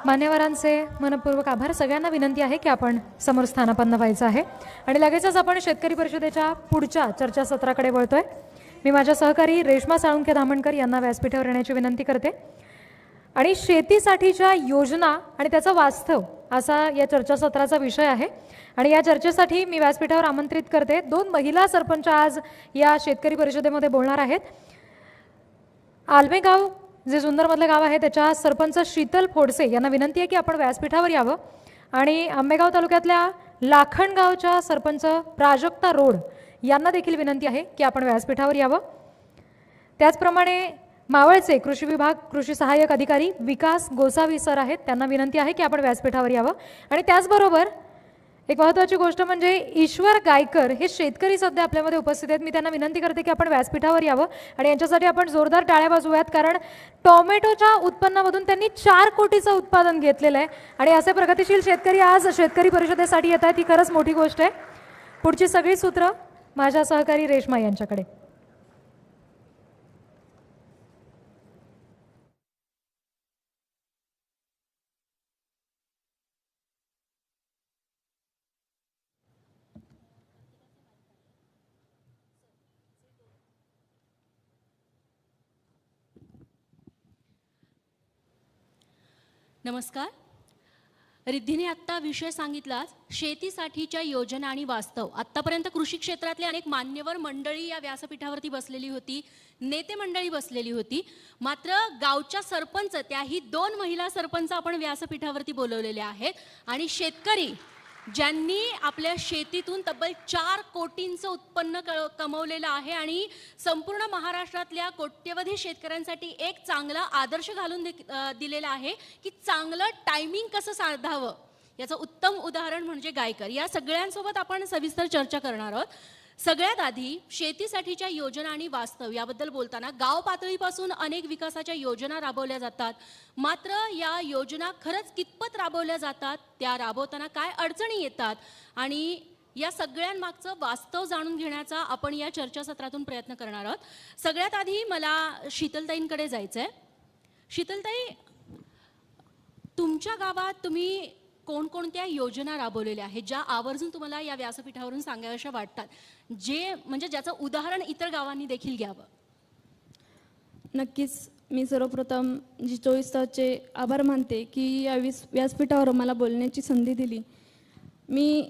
मान्यवरांचे मनपूर्वक आभार. सगळ्यांना विनंती आहे की आपण समोर स्थानापन्न व्हायचं आहे आणि लगेचच आपण शेतकरी परिषदेच्या पुढच्या चर्चासत्राकडे वळतोय. मी माझ्या सहकारी रेश्मा साळुंखे धामणकर यांना व्यासपीठावर येण्याची विनंती करते. आणि शेतीसाठीच्या योजना आणि त्याचं वास्तव असा या चर्चासत्राचा विषय आहे. आणि या चर्चेसाठी मी व्यासपीठावर आमंत्रित करते 2 महिला सरपंच आज या शेतकरी परिषदेमध्ये बोलणार आहेत. आलमेगाव जे जुन्नरमधलं गाव आहे त्याच्या सरपंच शीतल फोडसे यांना विनंती आहे की आपण व्यासपीठावर यावं. आणि आंबेगाव तालुक्यातल्या लाखणगावच्या सरपंच प्राजक्ता रोड यांना देखील विनंती आहे की आपण व्यासपीठावर यावं. त्याचप्रमाणे मावळचे कृषी विभाग कृषी सहाय्यक अधिकारी विकास गोसावी सर आहेत, त्यांना विनंती आहे की आपण व्यासपीठावर यावं. आणि त्याचबरोबर एक महत्त्वाची गोष्ट म्हणजे ईश्वर गायकर हे शेतकरी सध्या आपल्यामध्ये उपस्थित आहेत. मी त्यांना विनंती करते की आपण व्यासपीठावर यावं आणि यांच्यासाठी आपण जोरदार टाळ्या वाजवूयात, कारण टोमॅटोच्या उत्पन्नामधून त्यांनी 4 कोटीचं उत्पादन घेतलेलं आहे. आणि असे प्रगतिशील शेतकरी आज शेतकरी परिषदेसाठी येत आहेत, ही खरंच मोठी गोष्ट आहे. पुढची सगळी सूत्र माझ्या सहकारी रेश्मा यांच्याकडे. नमस्कार. रिद्धीने आत्ता विषय सांगितला शेतीसाठीच्या योजना आणि वास्तव. आत्तापर्यंत कृषी क्षेत्रातले अनेक मान्यवर मंडळी या व्यासपीठावरती बसलेली होती, नेते मंडळी बसलेली होती. मात्र गावच्या सरपंच, त्याही 2 महिला सरपंच आपण व्यासपीठावरती बोलवलेले आहेत. आणि शेतकरी ज्यांनी आपल्या शेतीतून तब्बल 4 कोटींचं उत्पन्न कमवलेलं आहे आणि संपूर्ण महाराष्ट्रातल्या कोट्यवधी शेतकऱ्यांसाठी एक चांगला आदर्श घालून दिलेला आहे की चांगलं टायमिंग कसं साधावं, याचं उत्तम उदाहरण म्हणजे गायकर. या सगळ्यांसोबत आपण सविस्तर चर्चा करणार आहोत. सगळ्यात आधी शेतीसाठीच्या योजना आणि वास्तव याबद्दल बोलताना गाव पातळीपासून अनेक विकासाच्या योजना राबवल्या जातात. मात्र या योजना खरंच कितपत राबवल्या जातात, त्या राबवताना काय अडचणी येतात आणि या सगळ्यांमागचं वास्तव जाणून घेण्याचा आपण या चर्चासत्रातून प्रयत्न करणार आहोत. सगळ्यात आधी मला शीतलताईंकडे जायचं आहे. शीतलताई, तुमच्या गावात तुम्ही कोणकोणत्या योजना राबवलेल्या आहेत ज्या आवर्जून तुम्हाला या व्यासपीठावरून सांगाव्याशा वाटतात, जे म्हणजे ज्याचं उदाहरण इतर गावांनी देखील घ्यावं? नक्कीच. मी सर्वप्रथम जी 24 तासचे आभार मानते की या व्यासपीठावर मला बोलण्याची संधी दिली. मी